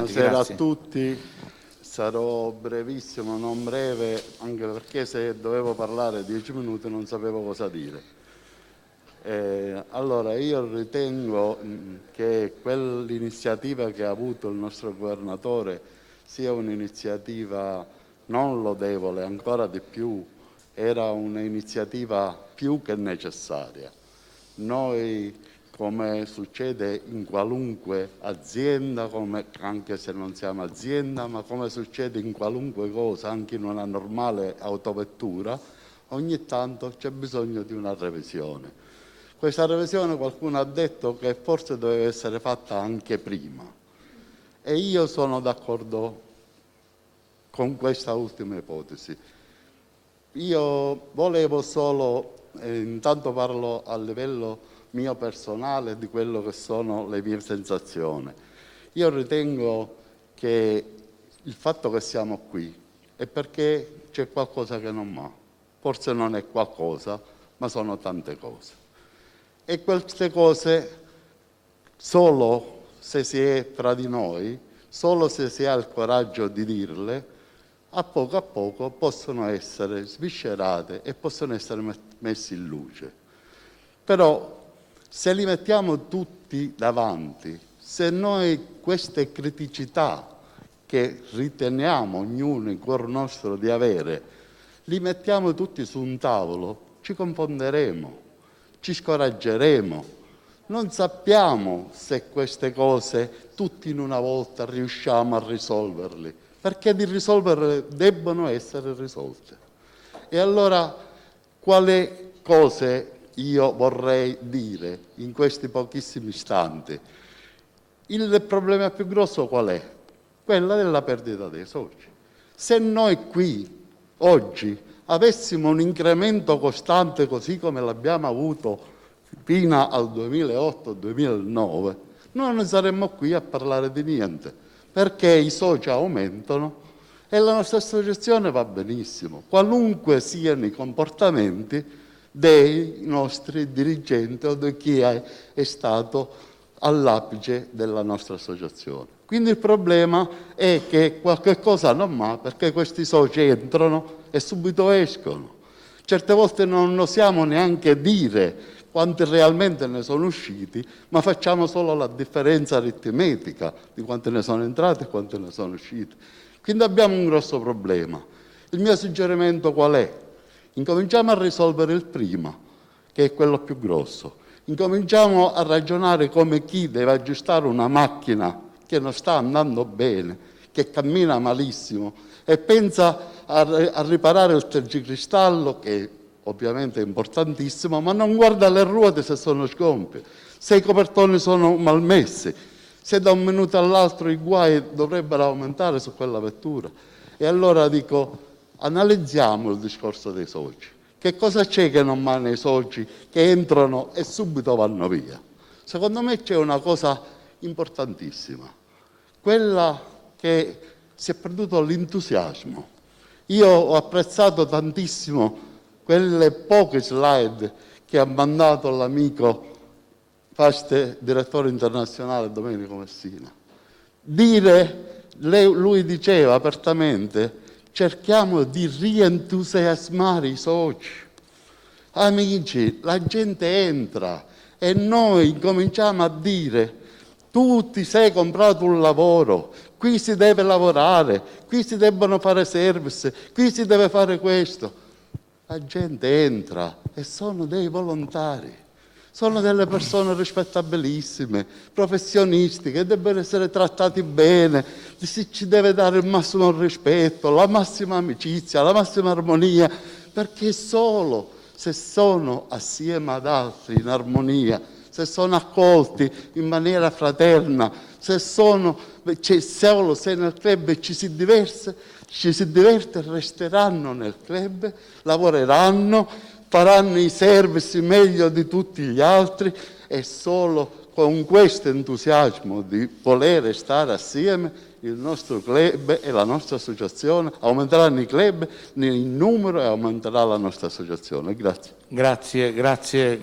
Buonasera grazie. a tutti, sarò brevissimo, non breve, anche perché se dovevo parlare 10 minuti non sapevo cosa dire. Allora, io ritengo che quell'iniziativa che ha avuto il nostro governatore sia un'iniziativa non lodevole, ancora di più, era un'iniziativa più che necessaria. Noi, come succede in qualunque azienda, anche se non siamo azienda, ma come succede in qualunque cosa, anche in una normale autovettura, ogni tanto c'è bisogno di una revisione. Questa revisione qualcuno ha detto che forse doveva essere fatta anche prima e io sono d'accordo con questa ultima ipotesi. Io volevo solo, intanto parlo a livello mio personale di quello che sono le mie sensazioni. Io ritengo che il fatto che siamo qui è perché c'è qualcosa che non va. Forse non è qualcosa, ma sono tante cose. E queste cose solo se si è tra di noi, solo se si ha il coraggio di dirle, a poco possono essere sviscerate e possono essere messe in luce. Però se li mettiamo tutti davanti, se noi queste criticità che riteniamo ognuno in cuor nostro di avere, li mettiamo tutti su un tavolo, ci confonderemo, ci scoraggeremo. Non sappiamo se queste cose tutti in una volta riusciamo a risolverle, perché di risolverle debbono essere risolte. E allora quali cose io vorrei dire in questi pochissimi istanti? Il problema più grosso qual è? Quella della perdita dei soci. Se noi qui oggi avessimo un incremento costante così come l'abbiamo avuto fino al 2008-2009, non ne saremmo qui a parlare di niente, perché i soci aumentano e la nostra associazione va benissimo, qualunque siano i comportamenti dei nostri dirigenti o di chi è stato all'apice della nostra associazione. Quindi il problema è che qualche cosa non va perché questi soci entrano e subito escono. Certe volte non osiamo neanche dire quanti realmente ne sono usciti, ma facciamo solo la differenza aritmetica di quanti ne sono entrati e quanti ne sono usciti. Quindi abbiamo un grosso problema. Il mio suggerimento qual è? Incominciamo a risolvere il prima, che è quello più grosso. Incominciamo a ragionare come chi deve aggiustare una macchina che non sta andando bene, che cammina malissimo e pensa a riparare il tergicristallo, che ovviamente è importantissimo, ma non guarda le ruote se sono sgonfie, se i copertoni sono malmessi, se da un minuto all'altro i guai dovrebbero aumentare su quella vettura. E allora dico, analizziamo il discorso dei soci. Che cosa c'è che non va nei soci che entrano e subito vanno via? Secondo me c'è una cosa importantissima, quella che si è perduto l'entusiasmo. Io ho apprezzato tantissimo quelle poche slide che ha mandato l'amico direttore internazionale Domenico Messina. Lui diceva apertamente: cerchiamo di rientusiasmare i soci. Amici, la gente entra e noi cominciamo a dire: tu ti sei comprato un lavoro, qui si deve lavorare, qui si debbono fare service, qui si deve fare questo. La gente entra e sono dei volontari, sono delle persone rispettabilissime, professionisti che debbono essere trattati bene, ci deve dare il massimo rispetto, la massima amicizia, la massima armonia, perché solo se sono assieme ad altri in armonia, se sono accolti in maniera fraterna, solo se nel club ci si diverte, resteranno nel club, lavoreranno, faranno i servizi meglio di tutti gli altri e solo con questo entusiasmo di volere stare assieme il nostro club e la nostra associazione aumenteranno i club in numero e aumenterà la nostra associazione. Grazie. Grazie